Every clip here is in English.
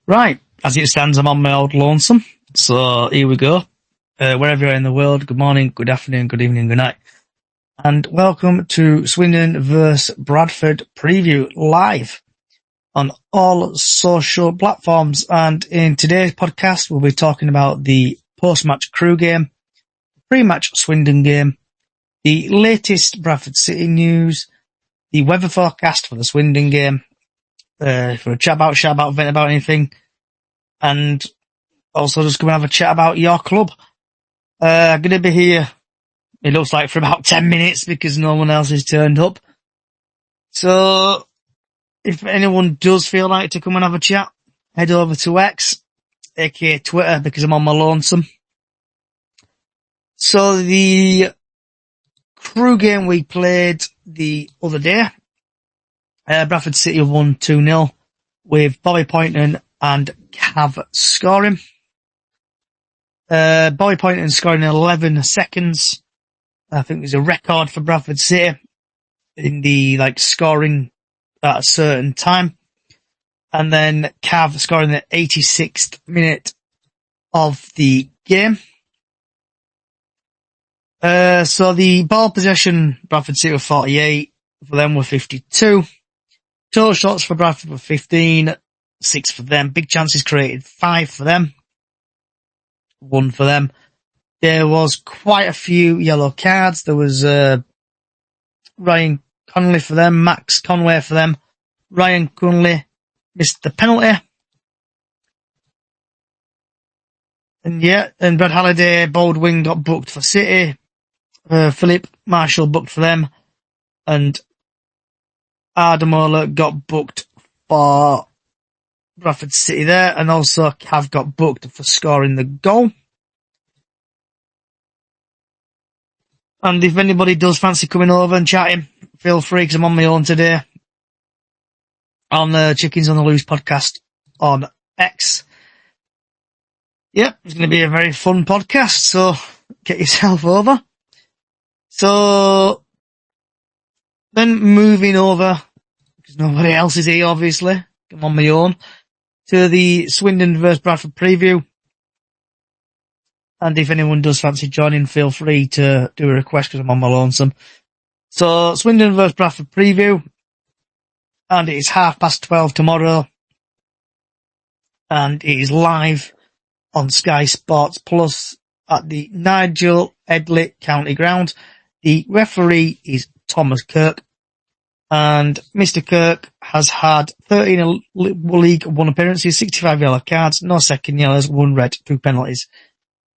Right, as it stands, I'm on my old lonesome. So here we go. Wherever you're in the world, good morning, good afternoon, good evening, good night. And welcome to Swindon vs Bradford preview live on all social platforms. And in today's podcast, we'll be talking about the post-match Crewe game, pre-match Swindon game, the latest Bradford City news, the weather forecast for the Swindon game, for a chat about, vent about anything, and also just come and have a chat about your club. I'm going to be here, it looks like, for about 10 minutes because no one else has turned up. So, if anyone does feel like to come and have a chat, head over to X, aka Twitter, because I'm on my lonesome. So, the Crewe game we played the other day, Bradford City won 2-0 with Bobby Poynton and Cav scoring. Bobby Poynton scoring in 11 seconds. I think there's a record for Bradford City in the scoring at a certain time. And then Cav scoring the 86th minute of the game. So the ball possession, Bradford City were 48, for them were 52. Total shots for Bradford were 15, 6 for them. Big chances created, 5 for them, 1 for them. There was quite a few yellow cards. There was Ryan Connolly for them, Max Conway for them. Ryan Connolly missed the penalty. And Brad Halliday, Baldwin got booked for City. Philip Marshall booked for them. And Ardamola got booked for Bradford City there. And also Cav got booked for scoring the goal. And if anybody does fancy coming over and chatting, feel free, because I'm on my own today. On the Chickens on the Loose podcast on X. Yep, it's going to be a very fun podcast, so get yourself over. So, then moving over, because nobody else is here, obviously, I'm on my own, to the Swindon vs Bradford preview. And if anyone does fancy joining, feel free to do a request because I'm on my lonesome. So, Swindon vs Bradford preview. And it is 12:30 tomorrow. And it is live on Sky Sports Plus at the Nigel Edley County Ground. The referee is Thomas Kirk. And Mr. Kirk has had 13 League 1 appearances, 65 yellow cards, no second yellows, 1 red, 2 penalties.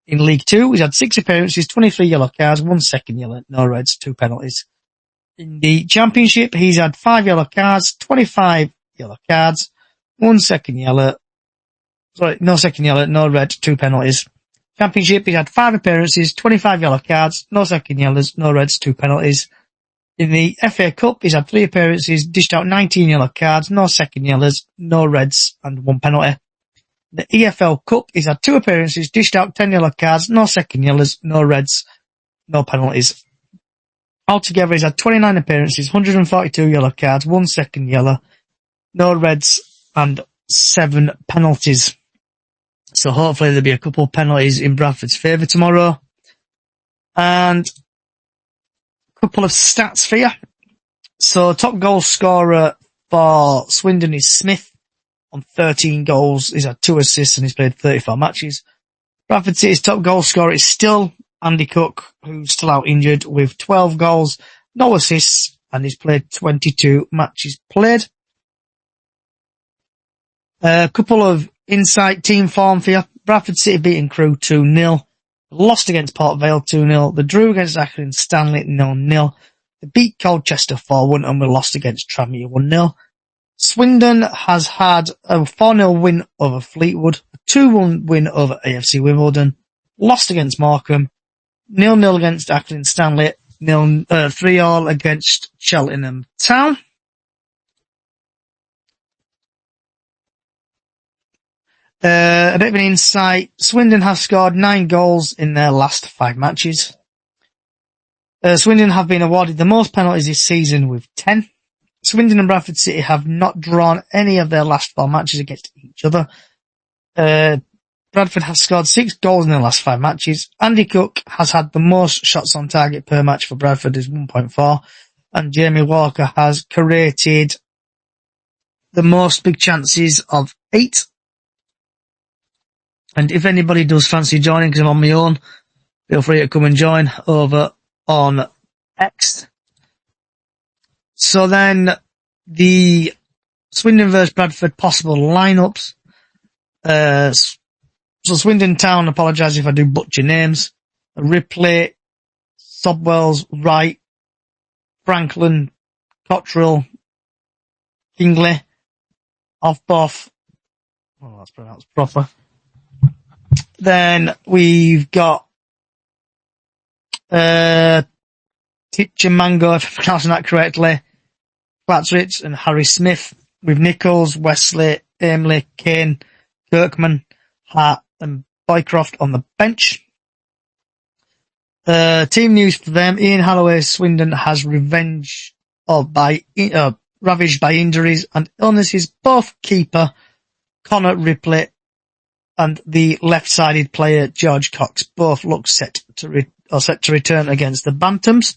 In League 2, he's had 6 appearances, 23 yellow cards, 1 second yellow, no reds, 2 penalties. In the Championship, he's had 5 yellow cards, 25 yellow cards, 1 second yellow, no second yellow, no red, 2 penalties. Championship, he's had 5 appearances, 25 yellow cards, no second yellows, no reds, 2 penalties. In the FA Cup, he's had 3 appearances, dished out 19 yellow cards, no second yellows, no reds, and 1 penalty. The EFL Cup, he's had 2 appearances, dished out 10 yellow cards, no second yellows, no reds, no penalties. Altogether, he's had 29 appearances, 142 yellow cards, 1 second yellow, no reds, and 7 penalties. So hopefully there'll be a couple of penalties in Bradford's favour tomorrow. And a couple of stats for you. So top goal scorer for Swindon is Smith on 13 goals. He's had 2 assists and he's played 34 matches. Bradford City's top goal scorer is still Andy Cook, who's still out injured, with 12 goals, no assists, and he's played 22 matches played. A couple of insight team form for you. Bradford City beating Crewe 2-0. Lost against Port Vale 2-0. They drew against Accrington Stanley 0-0. They beat Colchester 4-1 and were lost against Tranmere 1-0. Swindon has had a 4-0 win over Fleetwood, a 2-1 win over AFC Wimbledon, lost against Morecambe, 0-0 against Accrington Stanley, 3-3 against Cheltenham Town. A bit of an insight. Swindon have scored 9 goals in their last 5 matches. Swindon have been awarded the most penalties this season with 10. Swindon and Bradford City have not drawn any of their last 4 matches against each other. Bradford has scored 6 goals in the last 5 matches. Andy Cook has had the most shots on target per match for Bradford is 1.4. And Jamie Walker has created the most big chances of 8. And if anybody does fancy joining, because I'm on my own, feel free to come and join over on X. So then, the Swindon vs Bradford possible lineups. So Swindon Town, apologise if I do butcher names. Ripley, Sobwells, Wright, Franklin, Cottrell, Kingley, Offboff. Oh, that's pronounced proper. Then we've got Titchamango, if I'm pronouncing that correctly, Platritz and Harry Smith, with Nichols, Wesley, Aimley, Kane, Kirkman, Hart and Boycroft on the bench. Team news for them, Ian Holloway's Swindon has ravaged by injuries and illnesses. Both keeper Connor Ripley and the left-sided player George Cox both look set to return against the Bantams.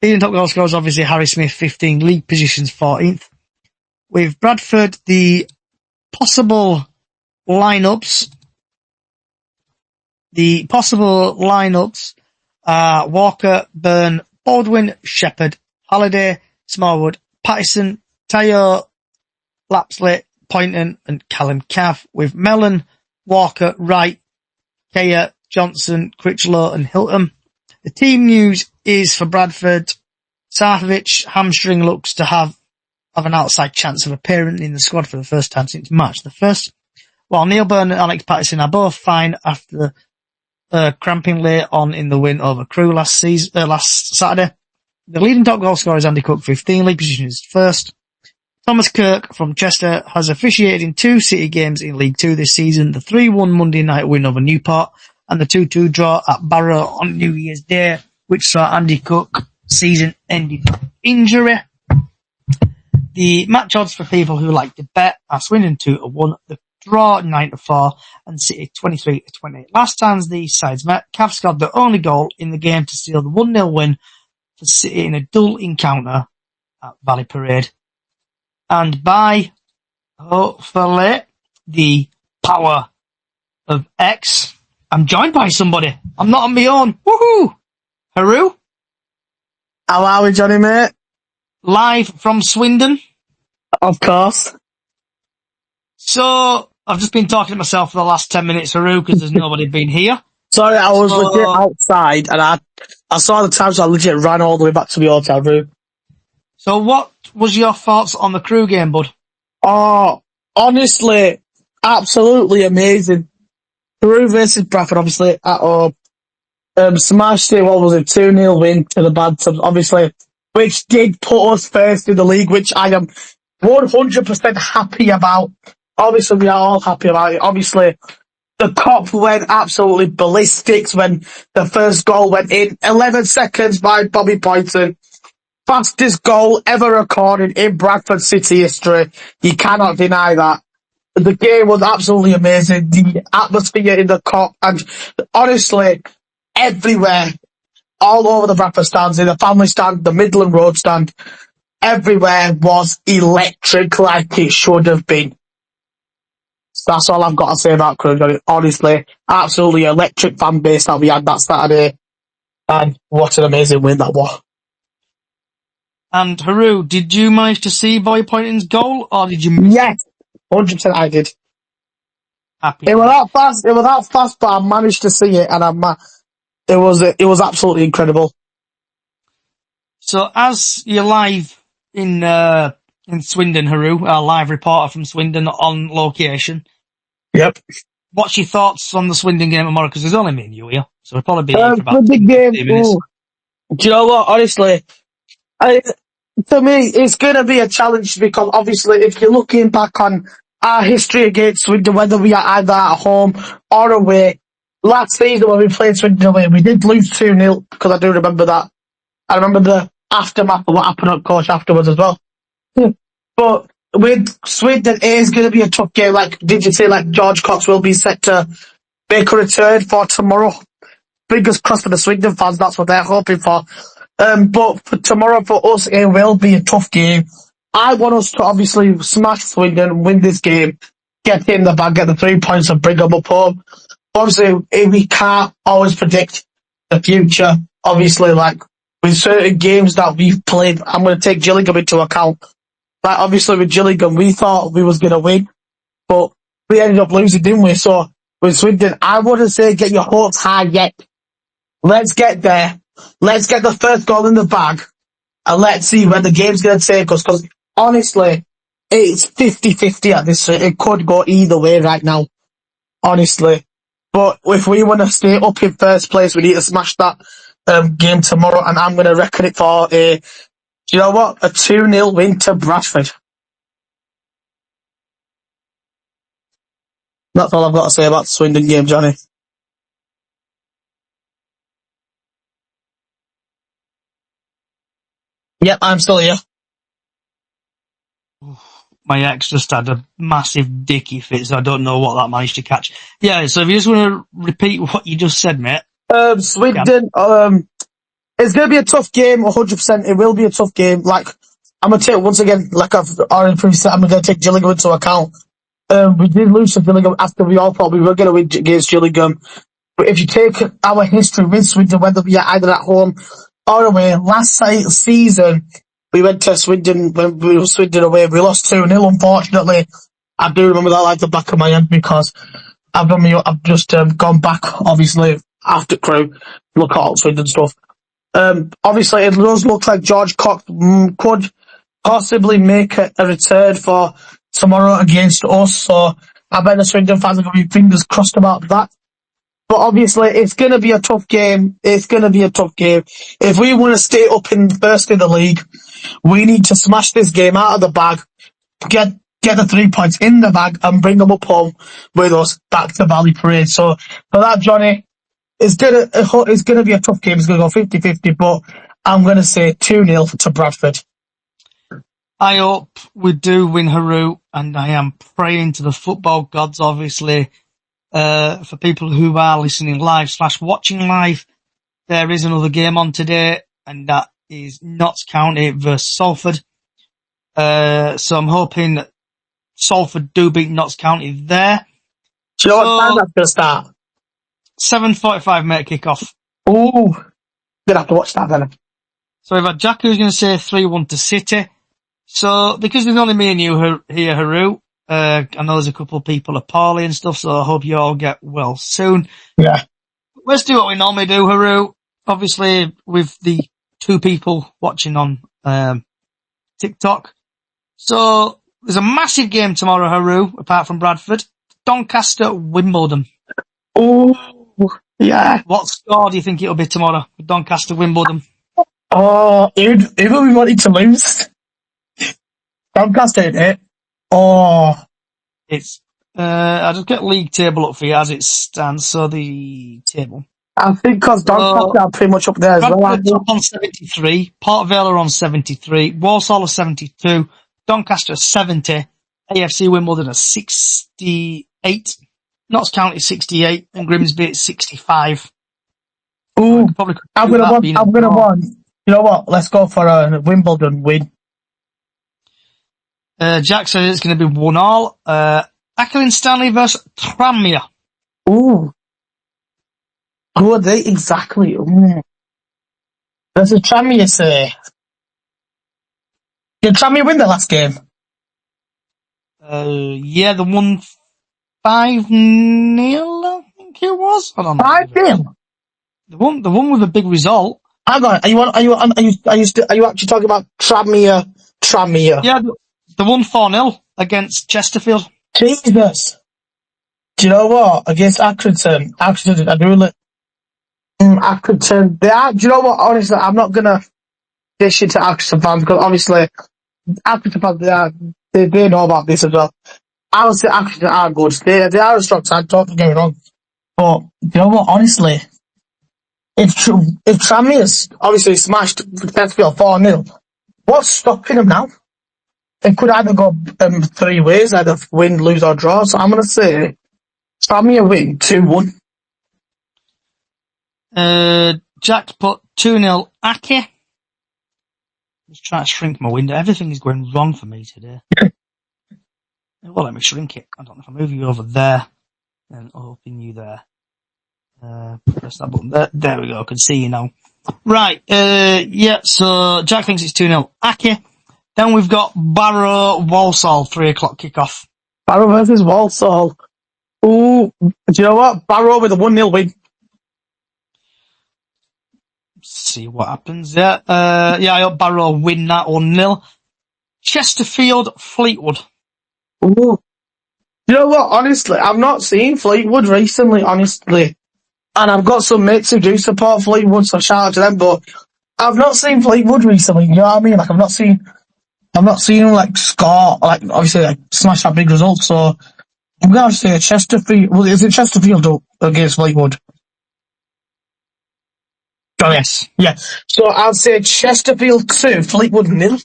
Leading top goal scorers obviously Harry Smith, 15, league positions 14th. With Bradford, the possible lineups are Walker, Byrne, Baldwin, Shepherd, Halliday, Smallwood, Pattison, Tayo, Lapsley, Poynton and Callum Cav, with Mellon, Walker, Wright, Kea, Johnson, Critchlow and Hilton. The team news is for Bradford, Sarkovic, hamstring, looks to have an outside chance of appearing in the squad for the first time since March the 1st. While Neil Byrne and Alex Pattison are both fine after cramping late on in the win over Crewe last Saturday. The leading top goal scorer is Andy Cook, 15, league position is first. Thomas Kirk from Chester has officiated in 2 City games in League 2 this season, the 3-1 Monday night win over Newport and the 2-2 draw at Barrow on New Year's Day, which saw Andy Cook season-ending injury. The match odds for people who like to bet are Swindon 2-1, the draw 9-4 and City 23-28. Last time these sides met, Cav scored the only goal in the game to seal the 1-0 win for City in a dull encounter at Valley Parade. And by, hopefully, the power of X, I'm joined by somebody. I'm not on my own. Woohoo! Haru? How are we, Johnny, mate? Live from Swindon. Of course. So, I've just been talking to myself for the last 10 minutes, Haru, because there's nobody been here. Sorry, I was legit outside, and I saw the time, so I legit ran all the way back to the hotel room. So what was your thoughts on the Crewe game, bud? Oh, honestly, absolutely amazing. Crewe versus Bradford, obviously, at home. Smashed it, what was it, 2-0 win to the Bantams, obviously, which did put us first in the league, which I am 100% happy about. Obviously, we are all happy about it. Obviously, the cop went absolutely ballistic when the first goal went in. 11 seconds by Bobby Poynton. Fastest goal ever recorded in Bradford City history. You cannot deny that. The game was absolutely amazing. The atmosphere in the cop, and honestly, everywhere, all over the Bradford stands, in the family stand, the Midland Road stand, everywhere was electric like it should have been. So that's all I've got to say about Crewe. Honestly, absolutely electric fan base that we had that Saturday. And what an amazing win that was. And Haru, did you manage to see Bobby Poynton's goal, or did you miss it? Yes, 100% I did. Happy. It was that fast, but I managed to see it, and it was absolutely incredible. So, as you're live in Swindon, Haru, our live reporter from Swindon on location. Yep. What's your thoughts on the Swindon game tomorrow? Because there's only me and you here, so we'll probably be here for about the game, 15 minutes. Do you know what? Honestly, to me, it's going to be a challenge because obviously, if you're looking back on our history against Swindon, whether we are either at home or away, last season when we played Swindon away, we did lose 2-0 because I do remember that. I remember the aftermath of what happened at coach afterwards as well. But with Swindon, it is going to be a tough game. Like, did you say, like, George Cox will be set to make a return for tomorrow? Fingers crossed for the Swindon fans, that's what they're hoping for. But for tomorrow, for us, it will be a tough game. I want us to obviously smash Swindon, win this game, get in the bag, get the 3 points and bring them up home. Obviously, we can't always predict the future. Obviously, like, with certain games that we've played, I'm going to take Gillingham into account. Like, obviously with Gillingham, we thought we was going to win, but we ended up losing, didn't we? So, with Swindon, I wouldn't say get your hopes high yet. Let's get there. Let's get the first goal in the bag, and let's see where the game's going to take us, because honestly, it's 50-50 at this rate. It could go either way right now, honestly. But if we want to stay up in first place, we need to smash that game tomorrow, and I'm going to reckon it for a, do you know what? A 2-0 win to Bradford. That's all I've got to say about the Swindon game, Johnny. Yep, I'm still here. My ex just had a massive dicky fit, so I don't know what that managed to catch. Yeah, so if you just want to repeat what you just said, mate. Swindon, it's going to be a tough game, 100%. It will be a tough game. Like, I'm going to take, once again, like I've already previously said, I'm going to take Gillingham into account. We did lose to Gillingham after we all thought we were going to win against Gillingham. But if you take our history with Swindon, whether we are either at home or away, last season, we went to Swindon, when we were Swindon away, we lost 2-0, unfortunately. I do remember that like the back of my hand, because I've just gone back, obviously, after Crew, look at all Swindon stuff. Obviously, it does look like George Cox could possibly make a return for tomorrow against us, so I bet the Swindon fans are going to be fingers crossed about that. But obviously, it's going to be a tough game. It's going to be a tough game. If we want to stay up in first in the league, we need to smash this game out of the bag, get the 3 points in the bag, and bring them up home with us back to Valley Parade. So for that, Johnny, it's gonna be a tough game. It's gonna go 50-50, but I'm gonna say 2-0 to Bradford. I hope we do win Haru, and I am praying to the football gods, obviously, for people who are listening live / watching live. There is another game on today, and that is Notts County versus Salford. So I'm hoping that Salford do beat Notts County there. Do you know what time that's gonna start? 7:45 mate, kick off. Ooh, gonna have to watch that then. So we've had Jack who's going to say 3-1 to City. So because there's only me and you here, Haru, I know there's a couple of people are poorly and stuff, so I hope you all get well soon. Yeah. Let's do what we normally do, Haru. Obviously, with the 2 people watching on TikTok. So there's a massive game tomorrow, Haru, apart from Bradford. Doncaster, Wimbledon. Ooh, yeah. What score do you think it'll be tomorrow with Doncaster, Wimbledon? Oh, even we wanted to lose. Doncaster, isn't it? Oh. It's, I'll just get league table up for you as it stands, so the table. I think because Doncaster are pretty much up there as well. Bradford's up on 73, Port Vale are on 73, Walsall are 72, Doncaster are 70, AFC Wimbledon are 68, Notts County 68, and Grimsby 65. Ooh, I'm gonna want. You know what? Let's go for a Wimbledon win. Jack says it's going to be 1-1. Ackland Stanley versus Tranmere. Ooh. Who are they exactly? Ooh. There's a Tranmere say. Did Tranmere win the last game? Yeah, the 1 5-0, I think it was. I don't know. 5-0? The one with a big result. Hang on, are you actually talking about Tranmere? Yeah, the 1 4-0 against Chesterfield. Jesus. Do you know what? Against Accrington, I do look. Accrington, they are, do you know what? Honestly, I'm not gonna dish it to Accrington fans, because obviously, Accrington fans, they know about this as well. I would say Accrington are good. They are a strong side, don't get me wrong. But, you know what? Honestly, if Tranmere's obviously smashed Chesterfield 4-0, what's stopping them now? it could either go three ways, either win, lose, or draw. So I'm going to say, Tranmere win 2-1. Jack's put 2-0 Aki. Just trying to shrink my window. Everything is going wrong for me today. Well, let me shrink it. I don't know if I move you over there and open you there. Press that button. There we go. I can see you now. Right. Yeah. So Jack thinks it's 2-0 Aki. Then we've got Barrow Walsall 3:00 kickoff. Barrow versus Walsall. Ooh, do you know what? Barrow with a 1-0 win. See what happens. Yeah. I hope Barrow win that 1-0. Chesterfield Fleetwood. Ooh. You know what? Honestly, I've not seen Fleetwood recently, honestly. And I've got some mates who do support Fleetwood, so shout out to them, but I've not seen Fleetwood recently, you know what I mean? Like, I've not seen them, like, score, like, obviously, like, smash out big results, so I'm going to say Chesterfield. Well, is it Chesterfield against Fleetwood? Oh, yes. Yeah. So I'll say Chesterfield 2, Fleetwood 0.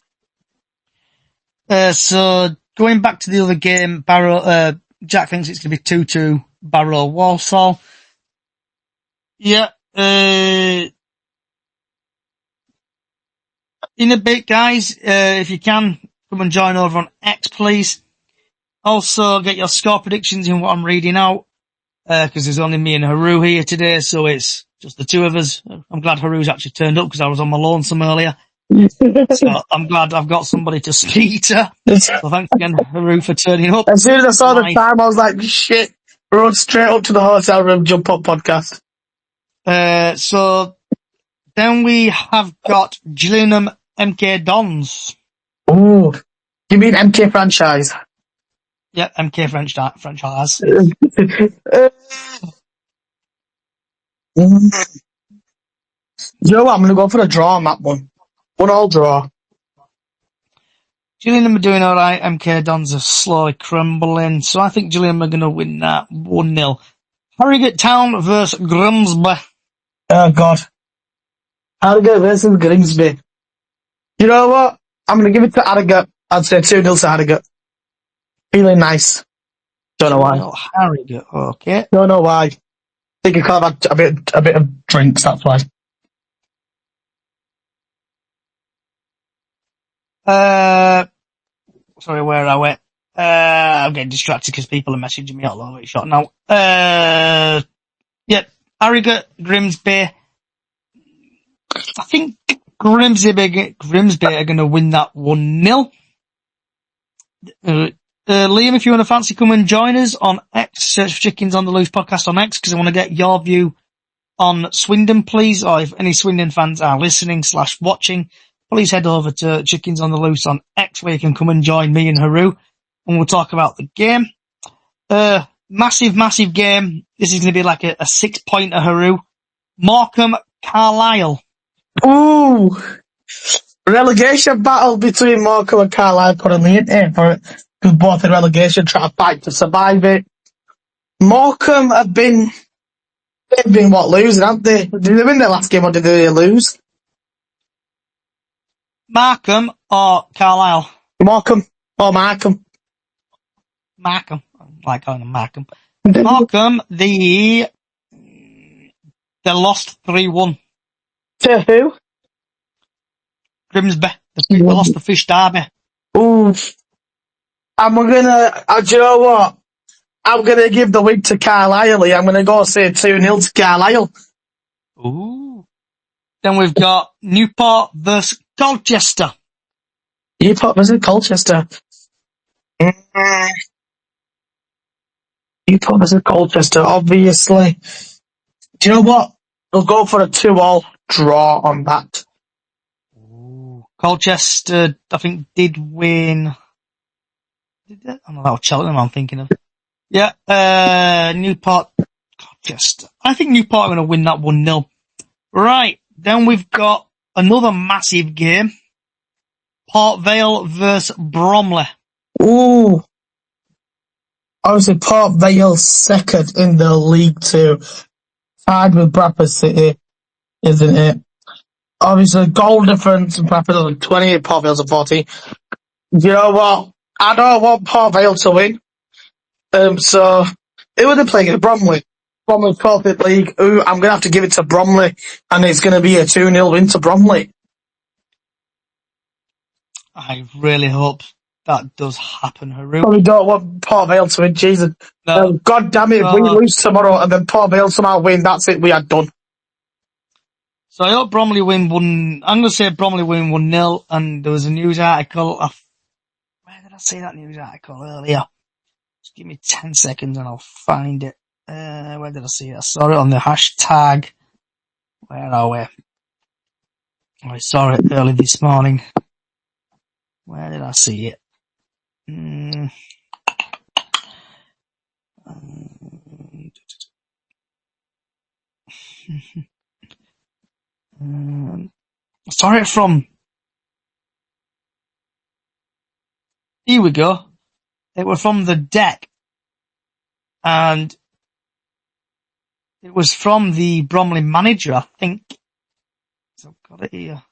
So going back to the other game, Barrow, Jack thinks it's going to be 2-2 Barrow Walsall. Yeah. In a bit, guys, if you can, come and join over on X, please. Also, get your score predictions in what I'm reading out, because there's only me and Haru here today, so it's just the two of us. I'm glad Haru's actually turned up because I was on my lonesome earlier. So I'm glad I've got somebody to speak to. So thanks again, Haru, for turning up. As soon as I saw the time, I was like, shit, rode straight up to the hotel room, jump up podcast. So then we have got Gillingham MK Dons. Ooh, you mean MK franchise? Yeah, MK franchise. You know what? I'm going to go for a draw on that one. 1-1 draw. Gillingham are doing alright. MK Dons are slowly crumbling. So I think Gillingham are going to win that 1-0. Harrogate Town versus Grimsby. Oh, God. Harrogate versus Grimsby. You know what? I'm going to give it to Harrogate. I'd say 2-0 to Harrogate. Feeling nice. Don't know why. Harrogate, okay. Don't know why. I think I can't have a bit of drinks, that's why. Sorry, where are we? I'm getting distracted because people are messaging me all over the shot now. Yeah, Harrogate, Grimsby. I think Grimsby are going to win that 1-0. Liam, if you want to fancy, come and join us on X. Search for Chickens on the Loose podcast on X, because I want to get your view on Swindon, please. Or if any Swindon fans are listening/watching, please head over to Chickens on the Loose on X, where you can come and join me and Haru, and we'll talk about the game. Massive game. This is going to be like a 6-pointer, Haru. Morecambe, Carlisle. Ooh! Relegation battle between Morecambe and Carlisle currently in here for it. Because both in relegation try to fight to survive it. Morecambe they've been losing, haven't they? Did they win their last game or did they lose? Markham or Carlisle? Morecambe or Markham? Markham. I like calling them Markham. Morecambe, they lost 3-1. To who? Grimsby. They lost the Fish Derby. Ooh. Do you know what? I'm gonna give the win to Carlisle. I'm gonna go say 2-0 to Carlisle. Ooh. Then we've got Newport versus Colchester. Newport versus Colchester. Newport versus Colchester, obviously. Do you know what? We'll go for a 2-2 draw on that. Ooh. Colchester, I think, did win. Did they? Oh, no, that was Cheltenham I'm thinking of. Yeah, Newport, Colchester. I think Newport are going to win that 1-0. Right, then we've got another massive game. Port Vale versus Bromley. Ooh. Obviously, Port Vale second in the League 2. Tied with Bradford City, isn't it? Obviously, goal difference in Bradford is 28, Port Vale's a 40. You know what? I don't want Port Vale to win. So, who are they playing at Bromley? Bromley Corporate League. Ooh, I'm going to have to give it to Bromley, and it's going to be a 2-0 win to Bromley. I really hope that does happen, Haru. But we don't want Port Vale to win, Jesus. No. God damn it, if we lose tomorrow and then Port Vale somehow win, that's it, we are done. So I hope Bromley win I'm going to say Bromley win 1-0, and there was a news article. Where did I see that news article earlier? Just give me 10 seconds and I'll find it. Where did I see it? I saw it on the hashtag. Where are we? I saw it early this morning. Where did I see it? I saw it from... Here we go. It was from the deck. And it was from the Bromley manager, I think. So I've got it here.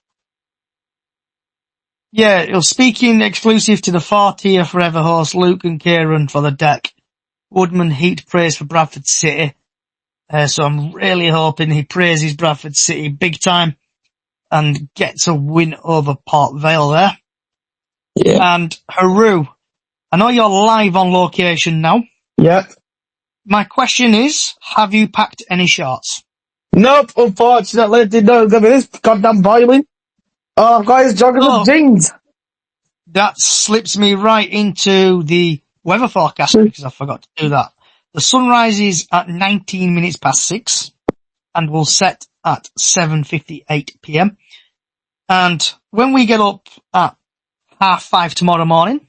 Yeah, it was speaking exclusive to the 4-tier forever host Luke and Kieran for the deck. Woodman heaped praise for Bradford City. So I'm really hoping he praises Bradford City big time and gets a win over Port Vale there. Yeah. And Haru, I know you're live on location now. Yeah. My question is, have you packed any shorts? Nope, unfortunately, didn't know it was going to be this goddamn boiling. All I've got is joggers and jeans. That slips me right into the weather forecast because I forgot to do that. The sun rises at 19 minutes past 6 and will set at 7:58 p.m. And when we get up at 5:30 tomorrow morning,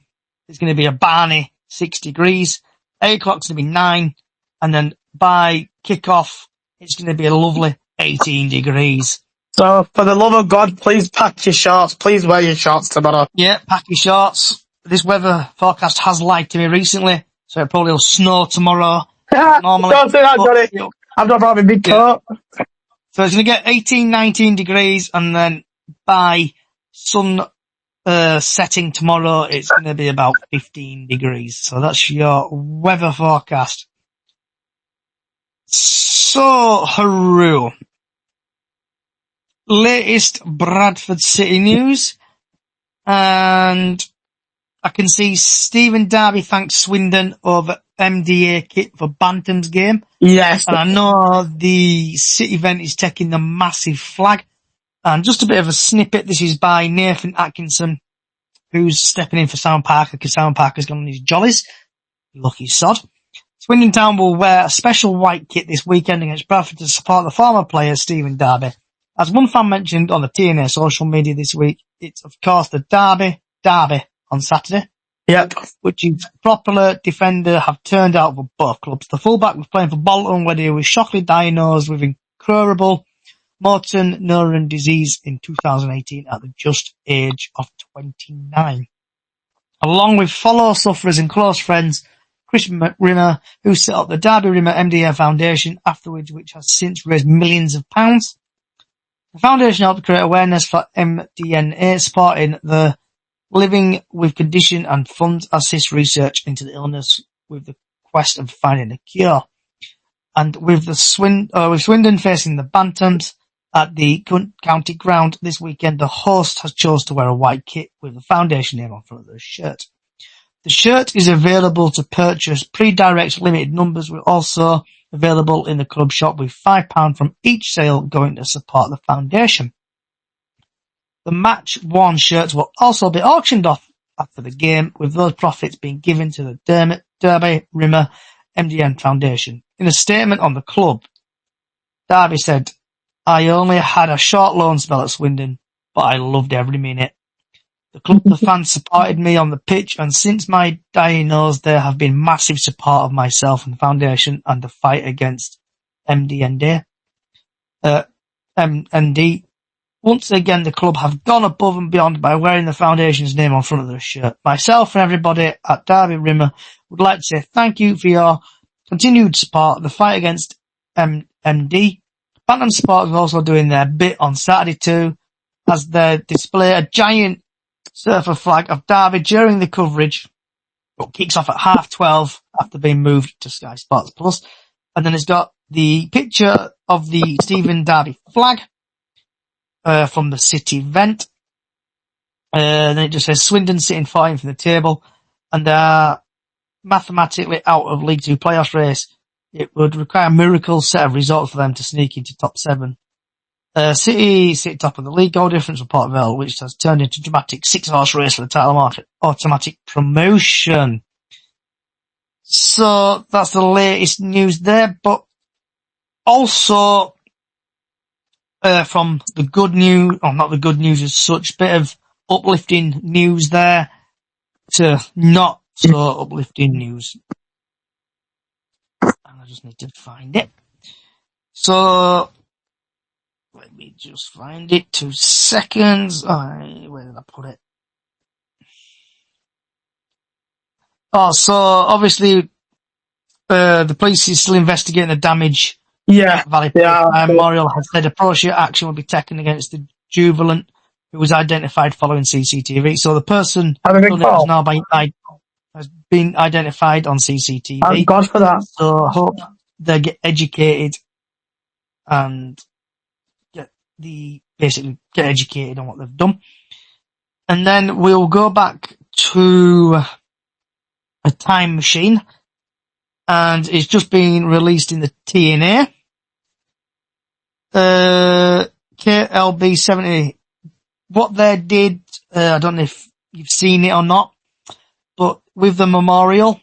it's going to be a balmy 6 degrees. 8 o'clock's going to be 9. And then by kick-off, it's going to be a lovely 18 degrees. So, for the love of God, please pack your shorts. Please wear your shorts tomorrow. Yeah, pack your shorts. This weather forecast has lied to me recently, so it probably will snow tomorrow. Normally, don't say that, Johnny. I'm not having a big coat. So it's going to get 18, 19 degrees, and then by sun setting tomorrow, it's going to be about 15 degrees. So that's your weather forecast. So, Haru. Latest Bradford City news, and I can see Stephen Darby thanked Swindon over MDA kit for Bantam's game. Yes. And I know the City event is taking the massive flag. And just a bit of a snippet, this is by Nathan Atkinson, who's stepping in for Sam Parker, because Sam Parker's gone on his jollies. Lucky sod. Swindon Town will wear a special white kit this weekend against Bradford to support the former player Stephen Darby. As one fan mentioned on the TNA social media this week, it's of course the Derby on Saturday. Yep. Which is proper defender have turned out for both clubs. The fullback was playing for Bolton when he was shockingly diagnosed with incurable motor neuron disease in 2018 at the just age of 29. Along with fellow sufferers and close friends, Chris Rimmer, who set up the Derby Rimmer MDA Foundation afterwards, which has since raised millions of pounds. The foundation helped create awareness for MDNA, supporting the living with condition and funds assist research into the illness with the quest of finding a cure. And with the Swindon facing the Bantams at the county ground this weekend, the host has chosen to wear a white kit with the foundation name on front of the shirt. The shirt is available to purchase pre-direct limited numbers. We're also available in the club shop with £5 from each sale going to support the foundation. The match-worn shirts will also be auctioned off after the game, with those profits being given to the Derby Rimmer MDN Foundation. In a statement on the club, Derby said, "I only had a short loan spell at Swindon, but I loved every minute. The club, the fans supported me on the pitch, and since my diagnosis, there have been massive support of myself and the foundation and the fight against MD. Once again, the club have gone above and beyond by wearing the foundation's name on front of the shirt. Myself and everybody at Derby Rimmer would like to say thank you for your continued support. The fight against MD. Bantam supporters are also doing their bit on Saturday too, as they display a giant surf a flag of Derby during the coverage, but kicks off at 12:30 after being moved to Sky Sports Plus. And then it's got the picture of the Stephen Derby flag from the City event. Then it just says Swindon sitting 14th from the table, and mathematically out of League Two playoff race. It would require a miracle set of results for them to sneak into top 7. City sit top of the league goal difference for Port Vale, which has turned into a dramatic 6-horse race for the title market, automatic promotion. So that's the latest news there, but also from the good news, or not the good news as such, bit of uplifting news there to not so uplifting news. And I just need to find it. So let me just find it. 2 seconds. Where did I put it? Oh, so obviously the police is still investigating the damage. Valley Memorial has said appropriate action will be taken against the jubilant who was identified following CCTV. So the person has been identified on CCTV. Thank God for that. So I hope they get educated and basically get educated on what they've done. And then we'll go back to a time machine, and it's just been released in the TNA. KLB 70. What they did, I don't know if you've seen it or not, but with the memorial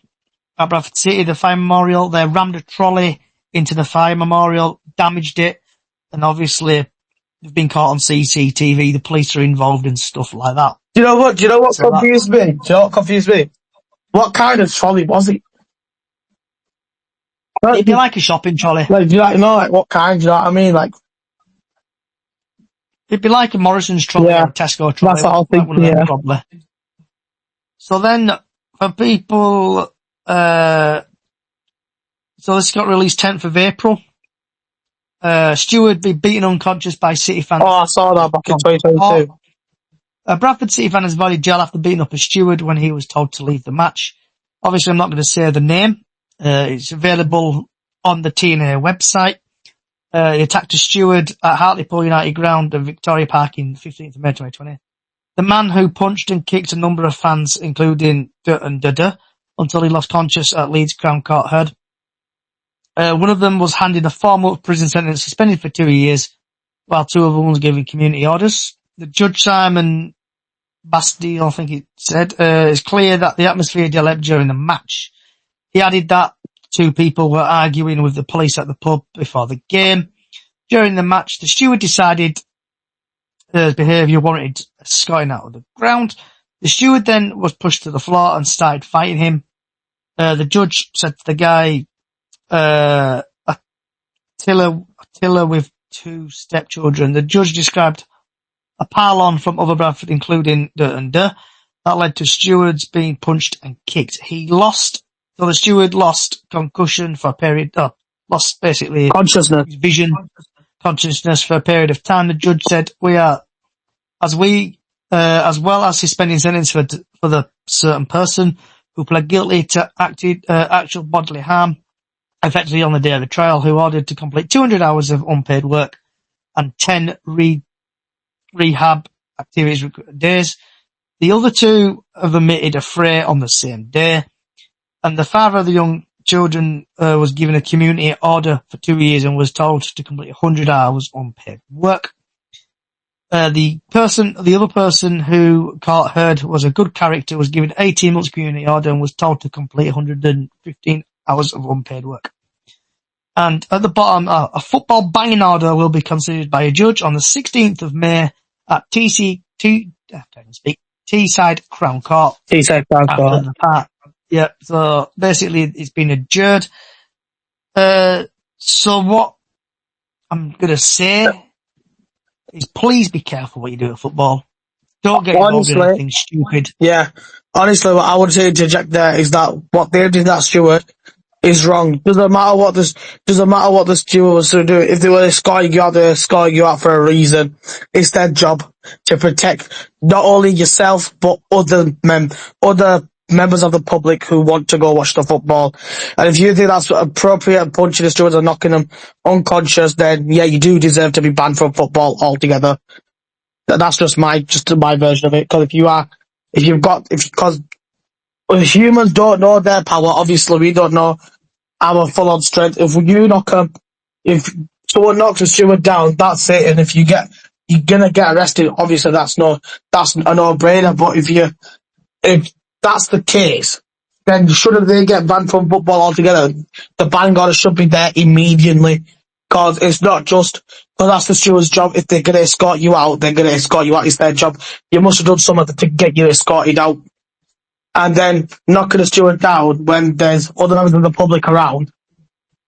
at Bradford City, the fire memorial, they rammed a trolley into the fire memorial, damaged it, and obviously they've been caught on CCTV. The police are involved in stuff like that. Do you know what confused me? Do you know what confused me? What kind of trolley was it? It'd be like a shopping trolley. Like, do you know, like what kind? Do you know what I mean? Like, it'd be like a Morrison's trolley or a Tesco trolley. That's what I was thinking, them, probably. So then, for people, so this got released 10th of April. Stewart be beaten unconscious by City fans. Oh, I saw that back in 2022. A Bradford City fan has avoided jail after beating up a steward when he was told to leave the match. Obviously, I'm not going to say the name. It's available on the TNA website. He attacked a steward at Hartlepool United Ground and Victoria Park in 15th of May 2020. The man who punched and kicked a number of fans, including and Dada, until he lost conscious at Leeds Crown Court heard. One of them was handed a 4-month prison sentence, suspended for 2 years, while 2 of them was given community orders. The judge, Simon Bastille, I think it said, is clear that the atmosphere developed during the match. He added that 2 people were arguing with the police at the pub before the game. During the match, the steward decided his behaviour warranted escorting out of the ground. The steward then was pushed to the floor and started fighting him. The judge said to the guy, Attila with 2 stepchildren. The judge described a pile-on from other Bradford, including that led to stewards being punched and kicked. So the steward lost concussion for a period, lost basically consciousness, consciousness for a period of time. The judge said, as well as suspending sentence for the certain person who pled guilty to actual bodily harm, effectively on the day of the trial, who ordered to complete 200 hours of unpaid work and 10 rehab activities days. The other 2 have admitted a fray on the same day, and the father of the young children was given a community order for 2 years and was told to complete 100 hours unpaid work. The other person who court heard was a good character, was given 18 months community order and was told to complete 115 hours of unpaid work. And at the bottom, a football banging order will be considered by a judge on the 16th of May at Teesside Crown Court. Teesside Crown Court. Yeah, so basically it's been adjourned. So what I'm going to say is please be careful what you do at football. Don't get involved in anything stupid. Yeah, honestly, what I would say to interject there is that what they did, that steward, is wrong. Doesn't matter what the steward was to do. If they were escorting you out, they're escorting you out for a reason. It's their job to protect not only yourself but other members of the public who want to go watch the football. And if you think that's appropriate, punching the stewards and knocking them unconscious, then yeah, you do deserve to be banned from football altogether. That's just my version of it. Because humans don't know their power. Obviously, we don't know our full-on strength. If someone knocks a steward down, that's it. And if you're gonna get arrested. Obviously, that's a no-brainer. But if that's the case, then shouldn't they get banned from football altogether? The ban order should be there immediately. Because it's not just, because that's the steward's job. If they're gonna escort you out, they're gonna escort you out. It's their job. You must have done something to get you escorted out. And then knocking a steward down when there's other members of the public around.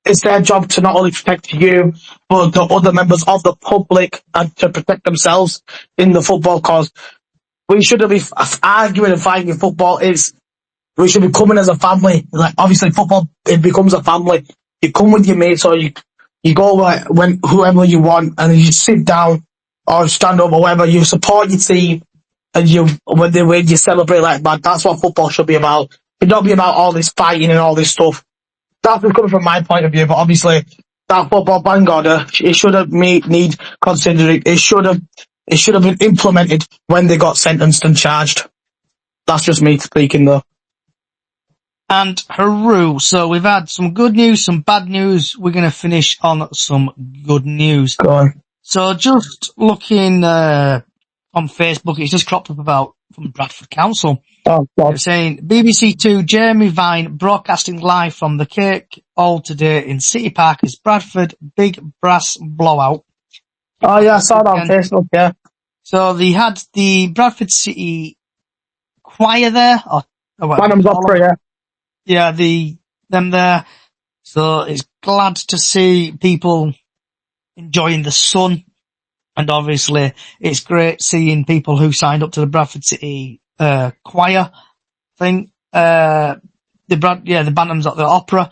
It's their job to not only protect you, but the other members of the public and to protect themselves in the football cause. We shouldn't be arguing and fighting in football. We should be coming as a family. Like, obviously football, it becomes a family. You come with your mates or you go whoever you want and you sit down or stand up or whatever, you support your team. And when they win, you celebrate like that. That's what football should be about. It should not be about all this fighting and all this stuff. That's just coming from my point of view, but obviously that football ban order, it should have need considering. It should have been implemented when they got sentenced and charged. That's just me speaking though. And Haru, so we've had some good news, some bad news. We're going to finish on some good news. Go on. So just looking on Facebook, it's just cropped up from Bradford Council. Oh, they're saying BBC Two Jeremy Vine broadcasting live from the Kirk Hall today in City Park as Bradford big brass blowout. Oh yeah, I saw that on Facebook. Yeah. So they had the Bradford City Choir there, Phantom's Opera, yeah. Yeah, them there. So it's glad to see people enjoying the sun. And obviously, it's great seeing people who signed up to the Bradford City choir thing. The Bantams at the Opera.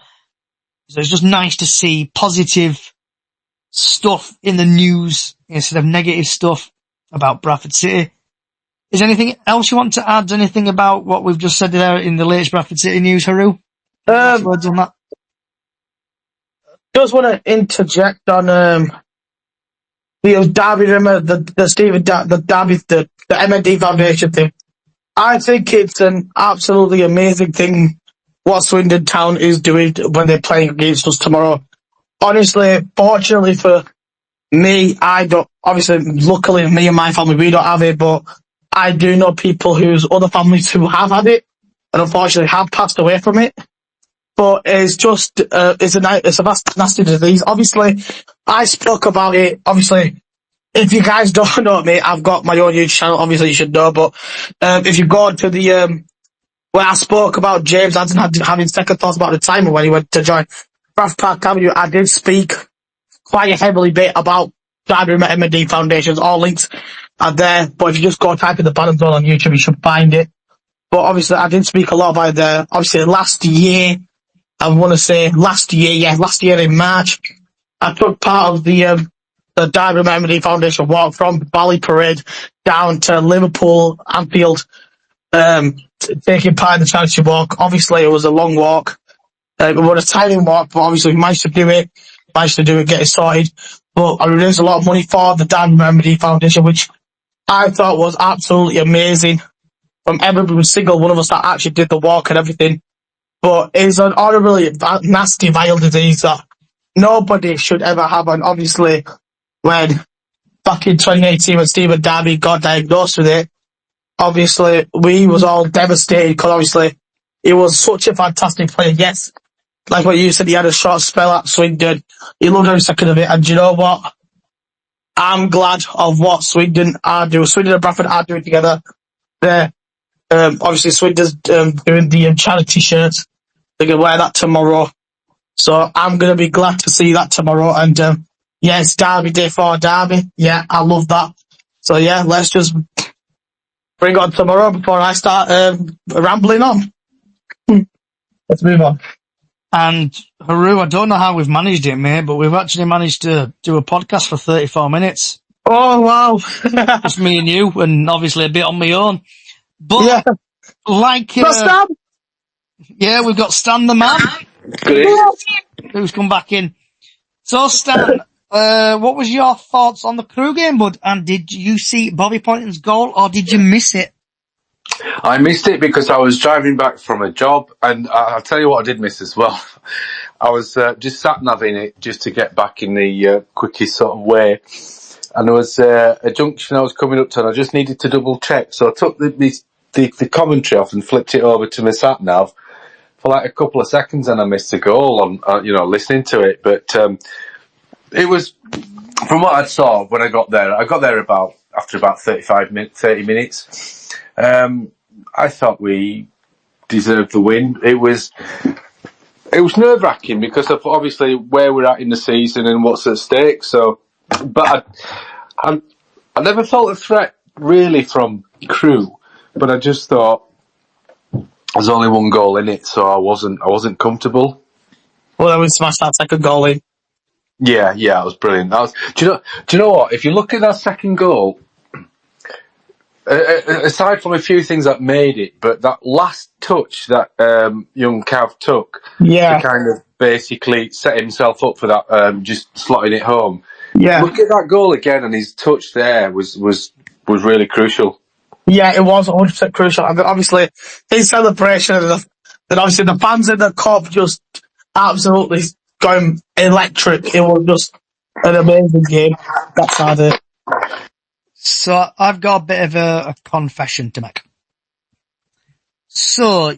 So it's just nice to see positive stuff in the news instead of negative stuff about Bradford City. Is there anything else you want to add? Anything about what we've just said there in the latest Bradford City news, Haru? Words on that? Just want to interject on the Derby, remember the MND Foundation thing. I think it's an absolutely amazing thing what Swindon Town is doing when they're playing against us tomorrow. Honestly, fortunately for me, luckily me and my family, we don't have it, but I do know people whose other families who have had it and unfortunately have passed away from it. But it's just, it's a nasty disease. Obviously, I spoke about it. Obviously, if you guys don't know me, I've got my own YouTube channel. Obviously, you should know. But if you go to the where I spoke about James Anson having second thoughts about the time when he went to join Bradford Park Avenue, I did speak quite a heavily bit about Derby MD Foundations. All links are there. But if you just go type in the Bantam Zone on YouTube, you should find it. But obviously, I did speak a lot about it there. Obviously, last year in March, I took part of the Derby Memory Foundation walk from Valley Parade down to Liverpool, Anfield, taking part in the charity walk. Obviously, it was a long walk. It was a tiring walk, but obviously we managed to do it, get it sorted. But I raised a lot of money for the Derby Memory Foundation, which I thought was absolutely amazing. From every single one of us that actually did the walk and everything. But it's an horribly nasty, vile disease that nobody should ever have. And obviously, when back in 2018, when Stephen Darby got diagnosed with it, obviously, we was all devastated because obviously, he was such a fantastic player. Yes, like what you said, he had a short spell at Swindon. He loved every second of it. And do you know what? I'm glad of what Swindon are doing. Swindon and Bradford are doing together. Obviously, Swindon's doing the charity shirts. They're going to wear that tomorrow. So I'm going to be glad to see that tomorrow. And it's Derby Day for Derby. Yeah, I love that. So yeah, let's just bring on tomorrow before I start rambling on. Let's move on. And Haru, I don't know how we've managed it, mate, but we've actually managed to do a podcast for 34 minutes. Oh, wow. Just me and you, and obviously a bit on my own. But, Yeah. like, Stan? yeah, we've got Stan the man, who's come back in. So, Stan, what was your thoughts on the Crew game, bud? And did you see Bobby Poynton's goal, or did you miss it? I missed it because I was driving back from a job, and I'll tell you what I did miss as well. I was just sat-naving it just to get back in the quickest sort of way. And there was a junction I was coming up to, and I just needed to double-check. So I took the commentary off and flipped it over to my sat-nav for like a couple of seconds, and I missed a goal on listening to it. But it was, from what I saw when I got there after about 30 minutes. I thought we deserved the win. It was nerve-wracking because of obviously where we're at in the season and what's at stake. So, but I never felt a threat really from Crew, but I just thought there's only one goal in it, so I wasn't comfortable. Well, then we smashed that second goal in. Yeah, it was brilliant. Do you know what? If you look at that second goal, aside from a few things that made it, but that last touch that young Cav took to kind of basically set himself up for that, just slotting it home. Yeah. Look at that goal again, and his touch there was really crucial. Yeah, it was 100% crucial. And obviously, his celebration, and obviously the fans in the Cop just absolutely going electric. It was just an amazing game. That's how it. So I've got a bit of a confession to make. So,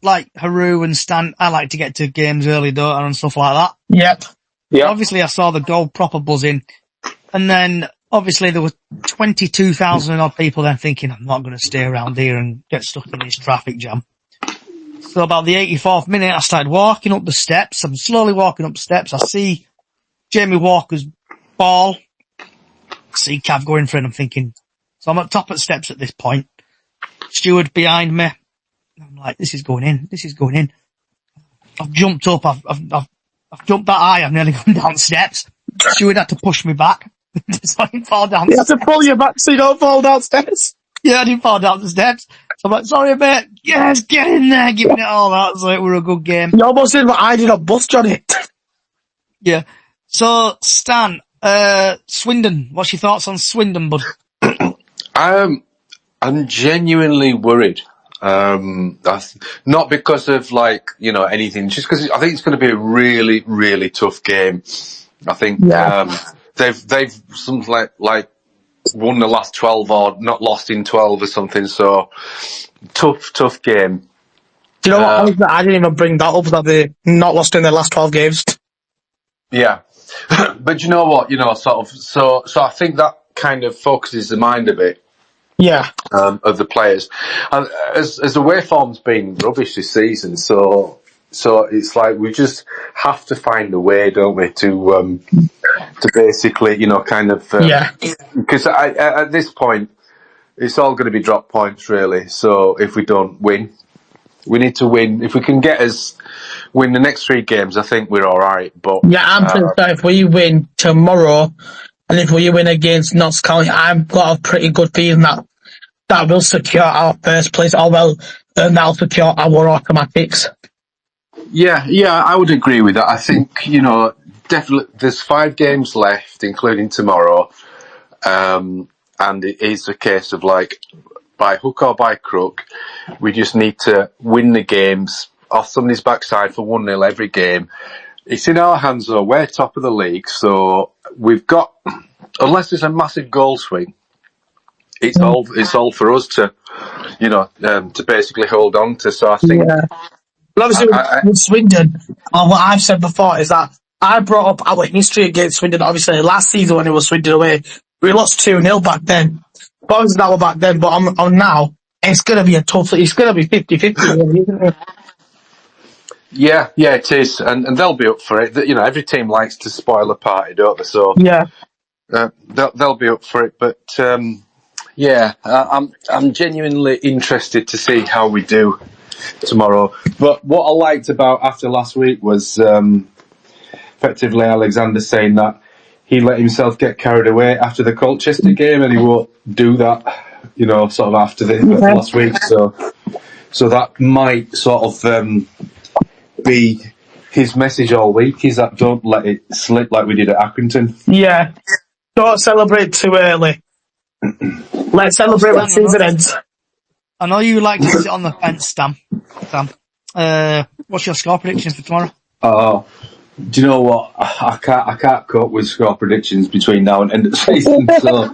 like Haru and Stan, I like to get to games early, don't I, and stuff like that. Yep. Yeah. Obviously I saw the goal proper buzzing. And then, obviously there were 22,000 odd people then thinking, I'm not going to stay around here and get stuck in this traffic jam. So about the 84th minute, I started walking up the steps. I'm slowly walking up the steps. I see Jamie Walker's ball. See Cav going for it, I'm thinking, so I'm at top of the steps at this point. Steward behind me. I'm like, this is going in. I've jumped up, I've jumped that high, I've nearly gone down steps. Steward had to push me back, so I didn't fall down You the have to pull you back so you don't fall downstairs. Yeah, I didn't fall down the steps. So I'm like, sorry mate, yes, get in there, giving it all that, so it were a good game. You almost did what I did on Bus Johnny. Yeah. So, Stan, Swindon, what's your thoughts on Swindon, bud? I'm genuinely worried. Not because of anything, just because I think it's going to be a really, really tough game. I think they've something like won the last 12 or not lost in 12 or something. So tough game. Do you know what? I didn't even bring that up, that they not lost in their last 12 games. Yeah. But you know what? So I think that kind of focuses the mind a bit. Yeah. Of the players. And as the way form's been rubbish this season, so it's like we just have to find a way, don't we, to basically, because at this point, it's all going to be drop points, really. So if we don't win, we need to win. If we can win the next 3 games, I think we're all right. But yeah, I'm pretty sure if we win tomorrow, and if we win against Notts County, I've got a pretty good feeling that will secure our first place, or that'll secure our automatics. Yeah, I would agree with that. I think, definitely there's 5 games left, including tomorrow. And it is a case of by hook or by crook, we just need to win the games off somebody's backside for 1-0 every game. It's in our hands though. We're top of the league, so we've got, unless there's a massive goal swing, it's all for us to, to basically hold on to. So I think. Yeah. But obviously, with Swindon, what I've said before is that I brought up our history against Swindon. Obviously, last season when it was Swindon away, we lost 2-0 back then. But obviously that was back then. But on now, it's going to be it's going to be 50-50, isn't it? Yeah, it is, and they'll be up for it. Every team likes to spoil a party, don't they? So yeah, they'll be up for it. But I'm genuinely interested to see how we do tomorrow. But what I liked about after last week was effectively Alexander saying that he let himself get carried away after the Colchester game, and he won't do that, sort of after last week. So that might sort of be his message all week, is that don't let it slip like we did at Accrington. Yeah. Don't celebrate too early. Let's celebrate when season ends. I know you like to sit on the fence, Sam. What's your score prediction for tomorrow? Oh, do you know what? I can't cope with score predictions between now and end of season. So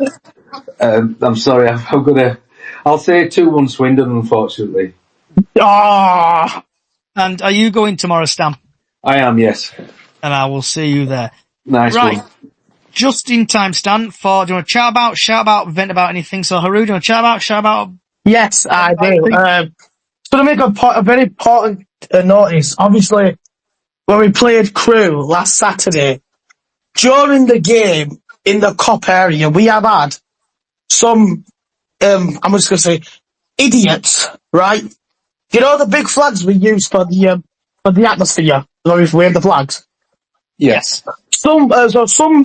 I'm sorry. I'll say 2-1 Swindon, unfortunately. Ah. And are you going tomorrow, Stam? I am, yes. And I will see you there. Nice right. one. Just in time, Stan, do you want to chat about, vent about anything? So, Haru, do you want to chat about? Yes, I do. So to make a very important notice, obviously, when we played Crewe last Saturday, during the game in the Cop area, we have had some, I'm just going to say, idiots, right? You know the big flags we use for the atmosphere, where we wave the flags? Yes. Some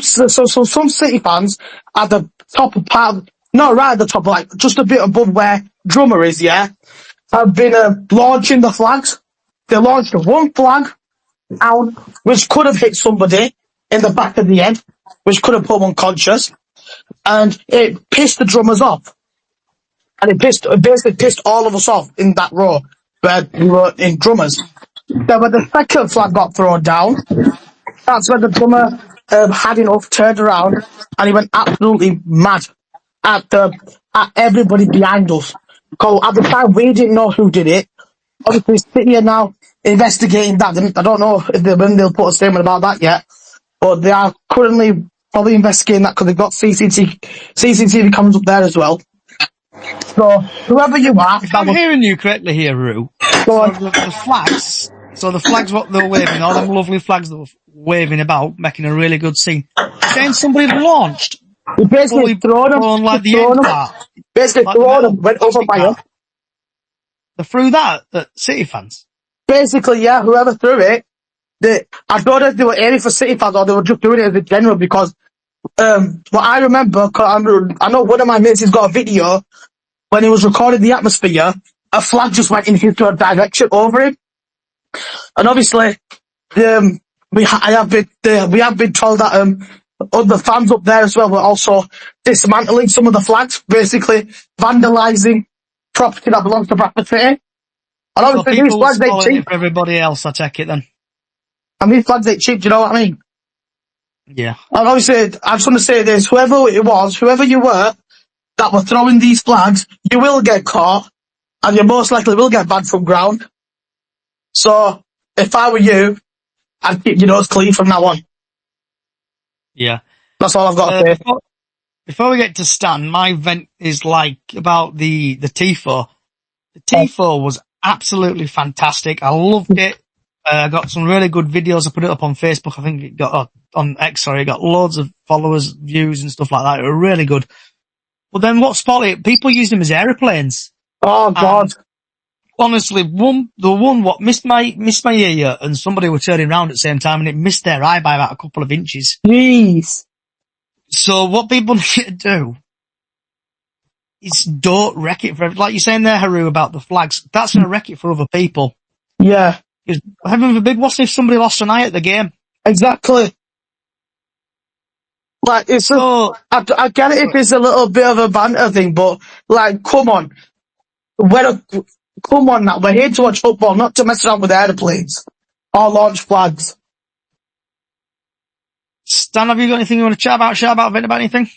City fans at the top of part, not right at the top, like just a bit above where drummer is, yeah, have been launching the flags. They launched one flag out, which could have hit somebody in the back of the head, which could have put them unconscious, and it pissed the drummers off. And it basically pissed all of us off in that row where we were in drummers. Then when the second flag got thrown down, that's when the drummer had enough, turned around, and he went absolutely mad at everybody behind us. Because at the time we didn't know who did it. Obviously, City are now investigating that. I don't know when they'll put a statement about that yet, but they are currently probably investigating that because they've got CCTV cameras up there as well. So whoever you are, if I'm hearing you correctly here, Roo. So the flags what they were waving, all them lovely flags that were waving about, making a really good scene. Saying somebody launched. They basically thrown them, like the end part. Basically like thrown them, went over by them. They threw that at City fans. Basically, yeah, whoever threw it, I don't know if they were aiming for City fans or they were just doing it as a general because what I remember, I know one of my mates has got a video when he was recording the atmosphere, a flag just went in his direction over him. And obviously, we have been told that other fans up there as well were also dismantling some of the flags, basically vandalising property that belongs to Bradford City. And obviously these flags ain't cheap. For everybody else, I take it then. And these flags ain't cheap, do you know what I mean? Yeah. And obviously, I just want to say this, whoever you were that were throwing these flags, you will get caught, and you most likely will get banned from ground. So, if I were you, I'd keep your nose clean from now on. Yeah. That's all I've got to say. Before we get to Stan, my vent is like about the Tifo. The Tifo was absolutely fantastic. I loved it. I got some really good videos. I put it up on Facebook. I think it got on X. Sorry, it got loads of followers, views, and stuff like that. It were really good. But then what spotted it? People used them as aeroplanes. Oh God! And honestly, the one what missed my ear, and somebody were turning around at the same time, and it missed their eye by about a couple of inches. Jeez. So what people need to do is don't wreck it for, like you're saying there, Haru, about the flags. That's going to wreck it for other people. Yeah. Because heaven forbid, what if somebody lost an eye at the game? Exactly. Like, it's I get it if it's a little bit of a banter thing, but like, come on. Come on now, we're here to watch football, not to mess around with airplanes or launch flags. Stan, have you got anything you want to chat about, vent about anything?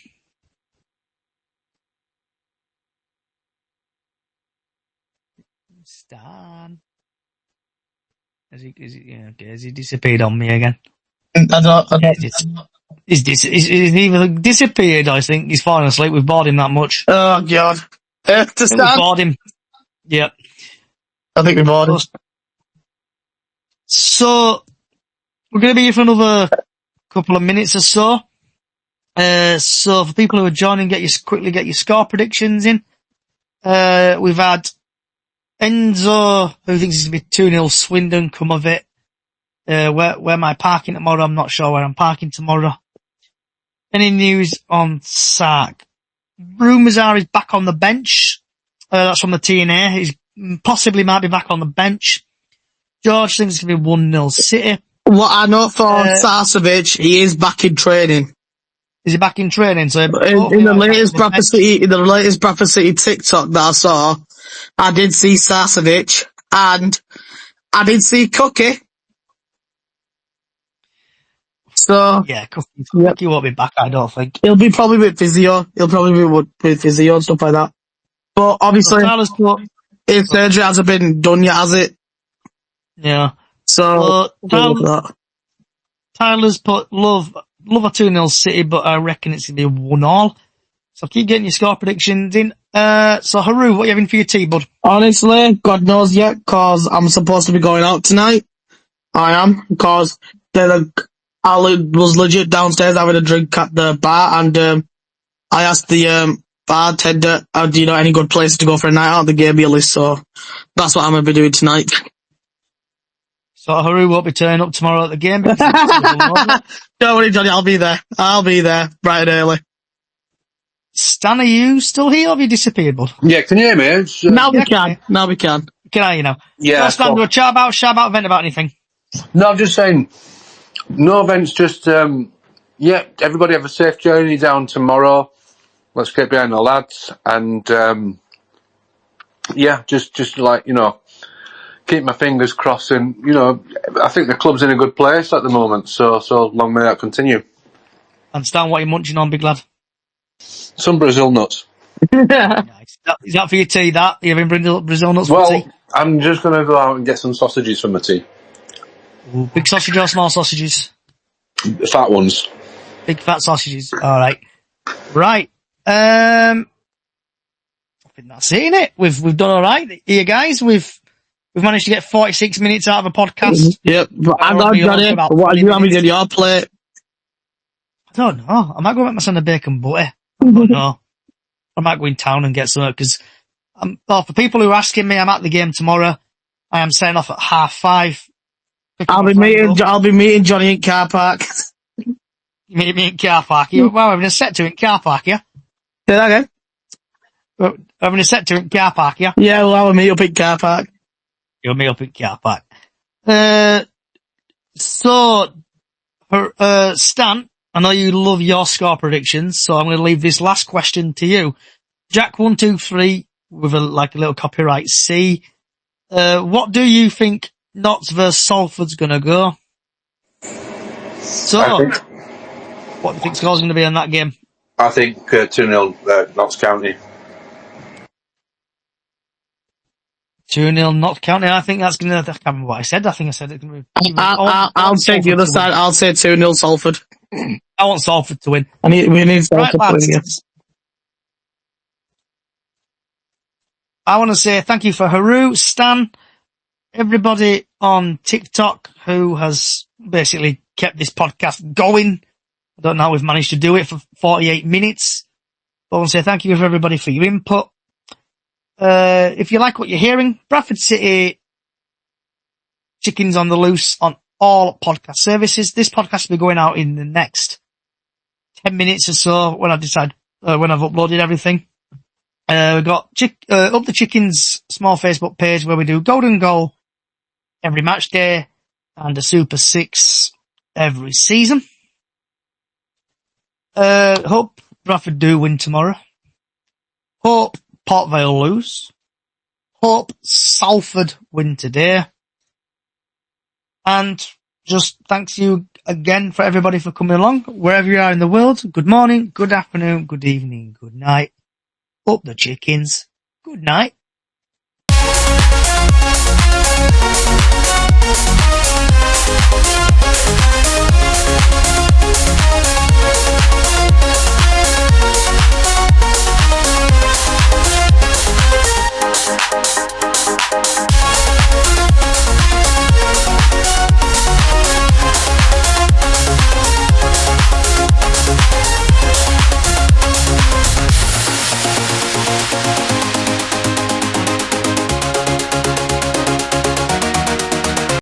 Stan. Has he disappeared on me again? He's either disappeared, I think. He's falling asleep. We've bored him that much. Oh, God. To Stan? We've bored him. Yep. I think we've bored him. So, we're going to be here for another couple of minutes or so. So for people who are joining, quickly get your score predictions in. We've had Enzo, who thinks it's going to be 2-0 Swindon, come of it. Where am I parking tomorrow? I'm not sure where I'm parking tomorrow. Any news on Sark? Rumours are he's back on the bench. That's from the TNA. He's possibly might be back on the bench. George thinks it's going to be 1-0 City. What I know for Sarcevic, he is back in training. Is he back in training? So in the latest Bradford City TikTok that I saw, I did see Sarcevic and I did see Cookie. So yeah, Cookie won't be back, I don't think. He'll be probably with physio. He'll probably be with physio and stuff like that. But obviously, his surgery hasn't been done yet, has it? Yeah. So Tyler's put love a 2-0 City, but I reckon it's going to be 1-1. So keep getting your score predictions in. So Haru, what are you having for your tea, bud? Honestly, God knows yet, cause I'm supposed to be going out tonight. I am, cause I was legit downstairs having a drink at the bar, and I asked the bartender, do you know any good places to go for a night out? They gave me a list, so that's what I'm going to be doing tonight. So Haru won't be turning up tomorrow at the game. Don't worry, Johnny, I'll be there. I'll be there bright and early. Stan, are you still here or have you disappeared, bud? Yeah, can you hear me? Now we can. Now we can. Can I, you know? Yeah. So Stan, do a chat about event about anything? No, I'm just saying, no events, just, everybody have a safe journey down tomorrow. Let's get behind the lads. And, just like, keep my fingers crossed. And, I think the club's in a good place at the moment. So long may that continue. And Stan, what are you munching on, big lad? Some Brazil nuts. Nice. Is that for your tea, that? Are you having Brazil nuts for tea? I'm just going to go out and get some sausages for my tea. Ooh, big sausage or small sausages? Fat ones. Big fat sausages. All right. Right. I think that's it, innit? We've done all right here, guys. We've managed to get 46 minutes out of a podcast. Yep. I'm not Johnny. What are you having in your plate? I don't know. I might go make my son a bacon butty. I don't know. I might go in town and get some, because for people who are asking me, I'm at the game tomorrow. I am setting off at 5:30. I'll be meeting Johnny in car park. Meet me in car park. Well, we're having a set to in car park, yeah? Say that again? We're having a set to in car park, yeah? Yeah, we'll have a meet up in car park. You'll meet up in car park. Stan, I know you love your score predictions, so I'm going to leave this last question to you. Jack123 with a little copyright C. What do you think Notts versus Salford's going to go? So, what do you think score's going to be in that game? I think 2-0 Notts County. 2-0 Notts County. I think that's going to... I can't remember what I said. I think I said it's going to be... I'll take the other side. I'll say 2-0 Salford. I want Salford to win. We need Salford to win, yes. I want to say thank you for Haru, Stan, everybody on TikTok who has basically kept this podcast going. I don't know how we've managed to do it for 48 minutes. But I want to say thank you for everybody for your input. If you like what you're hearing, Bradford City Chickens on the Loose on all podcast services. This podcast will be going out in the next 10 minutes or so when I've uploaded everything. We've got Up the Chickens small Facebook page where we do golden goal every match day and a Super 6 every season. Hope Bradford do win tomorrow. Hope Port Vale lose. Hope Salford win today. And just thanks you again for everybody for coming along. Wherever you are in the world, good morning, good afternoon, good evening, good night. Up the Chickens. Good night.